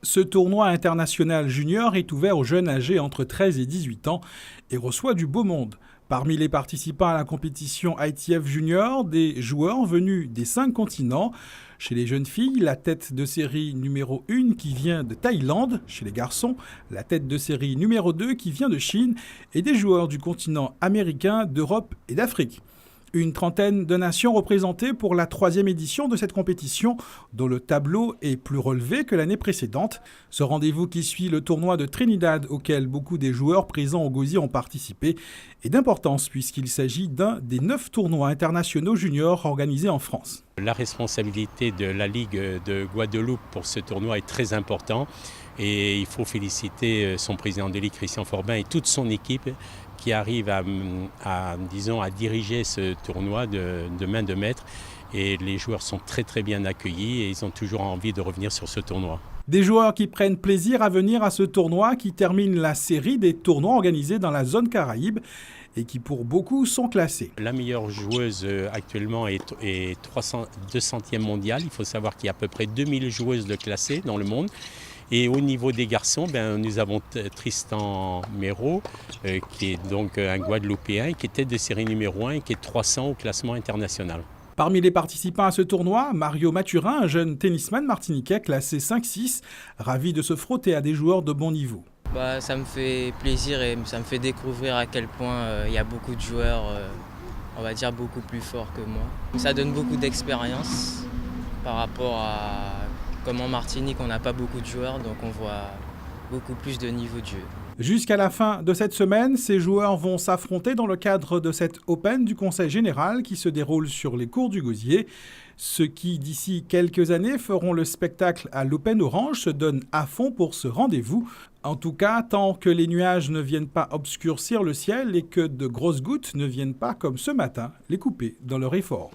Ce tournoi international junior est ouvert aux jeunes âgés entre 13 et 18 ans et reçoit du beau monde. Parmi les participants à la compétition ITF Junior, des joueurs venus des 5 continents. Chez les jeunes filles, la tête de série numéro 1 qui vient de Thaïlande. Chez les garçons, la tête de série numéro 2 qui vient de Chine. Et des joueurs du continent américain, d'Europe et d'Afrique. Une trentaine de nations représentées pour la 3e édition de cette compétition, dont le tableau est plus relevé que l'année précédente. Ce rendez-vous qui suit le tournoi de Trinidad, auquel beaucoup des joueurs présents au Gosier ont participé, est d'importance puisqu'il s'agit d'un des 9 tournois internationaux juniors organisés en France. La responsabilité de la Ligue de Guadeloupe pour ce tournoi est très importante et il faut féliciter son président de Ligue, Christian Forbin, et toute son équipe qui arrive à diriger ce tournoi de main de maître. Et les joueurs sont très bien accueillis et ils ont toujours envie de revenir sur ce tournoi. Des joueurs qui prennent plaisir à venir à ce tournoi qui termine la série des tournois organisés dans la zone Caraïbe et qui pour beaucoup sont classés. La meilleure joueuse actuellement est 200e mondiale. Il faut savoir qu'il y a à peu près 2000 joueuses de classées dans le monde. Et au niveau des garçons, nous avons Tristan Méraud, qui est donc un Guadeloupéen, qui était de série numéro 1 et qui est 300 au classement international. Parmi les participants à ce tournoi, Mario Mathurin, un jeune tennisman martiniquais classé 5-6, ravi de se frotter à des joueurs de bon niveau. Ça me fait plaisir et ça me fait découvrir à quel point il y a beaucoup de joueurs, on va dire beaucoup plus forts que moi. Ça donne beaucoup d'expérience par rapport à comme en Martinique on n'a pas beaucoup de joueurs, donc on voit beaucoup plus de niveau de jeu. Jusqu'à la fin de cette semaine, ces joueurs vont s'affronter dans le cadre de cette Open du Conseil général qui se déroule sur les cours du Gosier. Ceux qui, d'ici quelques années, feront le spectacle à l'Open Orange se donnent à fond pour ce rendez-vous. En tout cas, tant que les nuages ne viennent pas obscurcir le ciel et que de grosses gouttes ne viennent pas, comme ce matin, les couper dans leur effort.